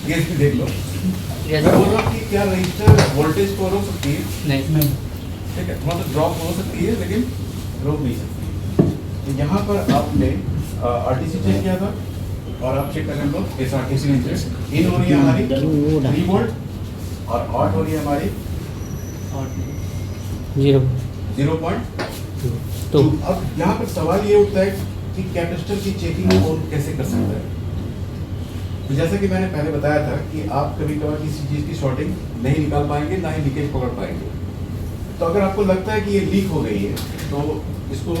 Case भी देख लो। मैं बोल रहा हूँ कि क्या रजिस्टर वोल्टेज को रोक सकती है? नहीं। ठीक है, थोड़ा सा ड्रॉप हो सकती है लेकिन रोक नहीं सकती। तो यहाँ पर आपने आरटीसी चेक किया था और आप चेक करें लो एसआरटीसी इन हो रही है हमारी 3 वोल्ट और आउट हो रही है हमारी 0.2। अब यहाँ पर सवाल ये उठता है कि कैपेसिटर की चेकिंग कौन कैसे कर सकता है। तो जैसा कि मैंने पहले बताया था कि आप कभी कभार किसी चीज़ की शॉर्टिंग नहीं निकाल पाएंगे, ना ही लीकेज पकड़ पाएंगे। तो अगर आपको लगता है कि ये लीक हो गई है तो इसको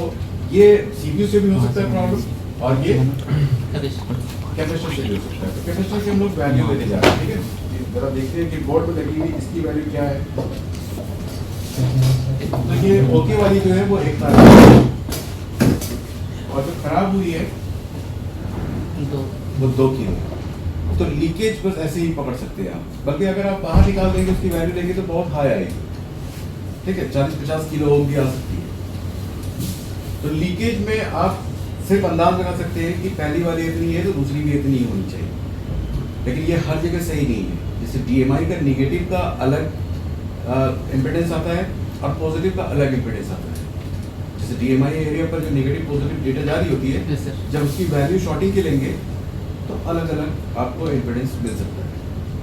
ये सीपीयू से भी हो सकता है प्रॉब्लम और ये कैपेसिटर से भी हो सकता है। तो कैपेसिटर से हम लोग वैल्यू लेते जा रहे हैं। ठीक है, जरा देखते हैं कि बोर्ड पर लगी हुई इसकी वैल्यू क्या है। तो ये ओके वाली जो है वो 1 और जो खराब हुई है वो 2 किलो। तो लीकेज बस ऐसे ही पकड़ सकते हैं आप, बल्कि अगर आप बाहर निकाल देंगे उसकी वैल्यू लेंगे तो बहुत हाई आएगी। ठीक है, 40-50 किलो ओम भी आ सकती है। तो लीकेज में आप सिर्फ अंदाज लगा सकते हैं कि पहली वाली इतनी है तो दूसरी भी इतनी ही होनी चाहिए, लेकिन ये हर जगह सही नहीं है। जैसे डीएमआई का निगेटिव का अलग इम्पिडेंस आता है और पॉजिटिव का अलग इम्पिडेंस आता है। जैसे डीएमआई एरिया पर जो नेगेटिव पॉजिटिव डेटा जारी होती है, जब उसकी वैल्यू शॉर्टिंग के लेंगे तो अलग अलग आपको इम्पिडेंस मिल सकता है।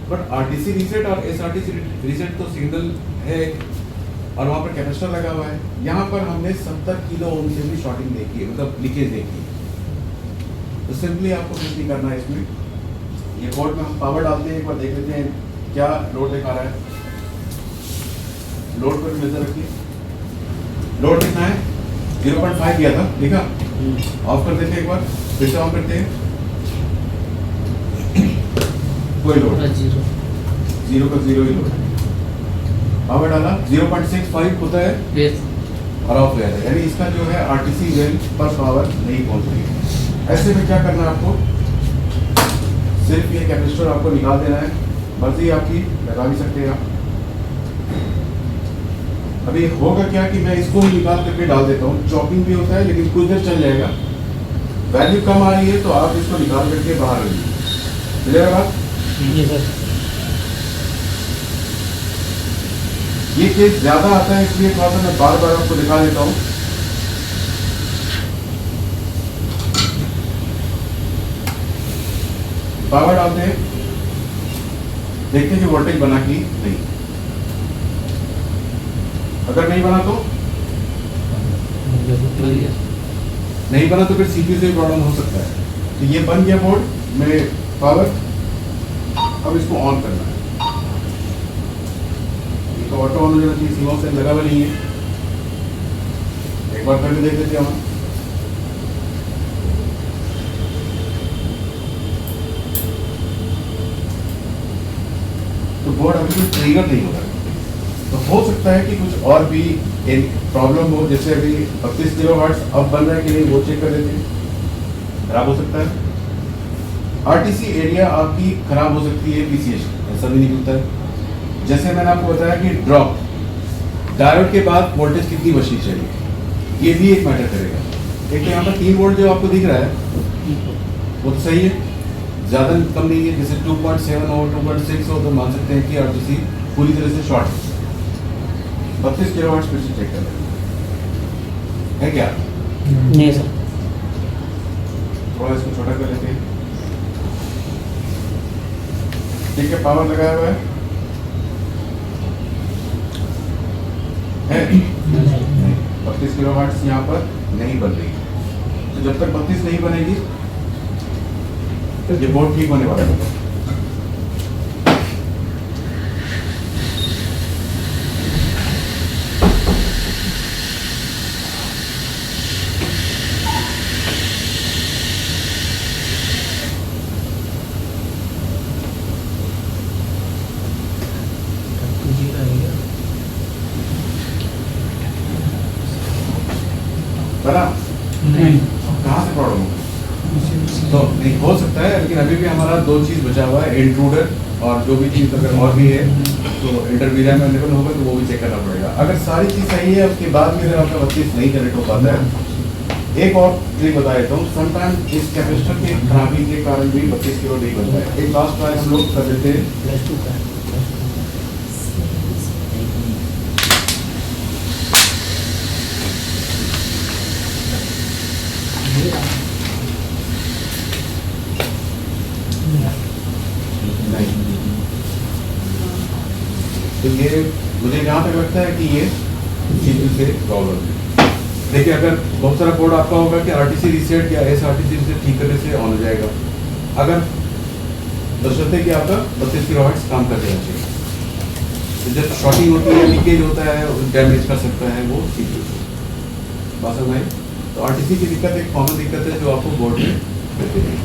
बट आरटीसी रीसेट और एसआरटीसी रीसेट तो सिंगल है और वहाँ पर कैपेसिटर लगा हुआ है। यहाँ पर हमने 70 किलो ओम से भी शॉर्टिंग देखी है, मतलब लीकेज देखी है। तो सिंपली आपको कुछ नहीं करना है इसमें। ये बोर्ड में हम पावर डालते हैं, एक बार देख लेते हैं क्या लोड दिखा रहा है। लोड पर नजर रखिए। लोड कितना है? 0.5 किया था, देखा? ऑफ कर देते हैं एक बार, फिर से ऑन करते हैं। कोई लोड जीरो का जीरो ही लोड। पावर डाला 0.65 होता है और ऑफ गया था, यानी इसका जो है आरटीसी वेल पर पावर नहीं पहुंच रही है। ऐसे में क्या करना है आपको? सिर्फ ये कैपेसिटर आपको निकाल देना है, मर्जी आपकी, लगा भी सकते हैं आप। अभी होगा क्या कि मैं इसको ही निकाल करके डाल देता हूँ, चॉपिंग भी होता है लेकिन कुछ देर चल जाएगा। वैल्यू कम आ रही है तो आप इसको निकाल करके बाहर रखिए। मिलेगा बात? ये केस ज्यादा आता है इसलिए थोड़ा सा मैं बार बार आपको दिखा देता हूँ। पावर डालते हैं, देखते हैं कि वोल्टेज बना कि नहीं। अगर नहीं बना तो नहीं बना तो फिर सीपीयू से प्रॉब्लम हो सकता है। तो ये बन गया बोर्ड में पावर। अब इसको ऑन करना है। ये तो ऑटो ऑन हो जाना चाहिए, सीमा से लगा हुआ नहीं है। एक बार करके देख लेते हैं हम। तो बोर्ड अभी ट्रिगर नहीं हो रहा है। तो हो सकता है कि कुछ और भी एक प्रॉब्लम हो, जैसे अभी 32 किलोवाट्स अब बन रहा है कि नहीं वो चेक कर लेते हैं। खराब हो सकता है। आरटीसी एरिया आपकी खराब हो सकती है, पीसीएच ऐसा भी निकलता है। जैसे मैंने आपको बताया कि ड्रॉप डायोड के बाद वोल्टेज कितनी बचनी चाहिए, ये भी एक मैटर करेगा। एक तो यहाँ पर 3 वोल्ट जो आपको दिख रहा है वो तो सही है, ज़्यादा कम नहीं है। जैसे 2.7 हो 2.6 हो तो मान सकते हैं कि आरटीसी पूरी तरह से शॉर्ट है। 32 किलोवाट फिर से चेक कर रहे हैं क्या? नहीं सर। थोड़ा इसको छोटा कर लेते हैं। ठीक है, पावर लगाया हुआ है 32 किलोवाट यहाँ पर नहीं बन रही। तो जब तक 32 नहीं बनेगी तो ये बोर्ड ठीक होने वाला है। बना? नहीं। कहाँ से प्रॉब्लम होगा? तो नहीं हो सकता है, लेकिन अभी भी हमारा 2 चीज़ बचा हुआ है, इंट्रूडर और जो भी चीज़ अगर और भी है तो इंटरमीडिएट में अवेलेबल होगा तो वो भी चेक करना पड़ेगा। अगर सारी चीज़ सही है उसके बाद भी अगर आपका 32 नहीं कनेक्ट हो पाता है एक और ट्रिक बता देता हूँ, समटाइम इस कैपेसिटर के खराबी के कारण भी 32 किलो नहीं बनता है। एक लास्ट ट्रायल हम लोग कर देते हैं। +2 का नहीं, तो ये मुझे जहाँ तक लगता है कि ये CPU से प्रॉब्लम है। देखिए, अगर बहुत सारा कोड आपका होगा कि RTC रीसेट या SRTC रीसेट ठीक करने से ऑन हो जाएगा, अगर बशर्ते कि आपका 32 किलोहर्ट्ज काम कर देना चाहिए। तो जब शॉर्टिंग होती है, लीकेज होता है, डैमेज कर सकता है वो CPU से। बात समझ आई? तो RTC की दिक्कत एक कॉमन दिक्कत है जो आपको बोर्ड में देते हैं।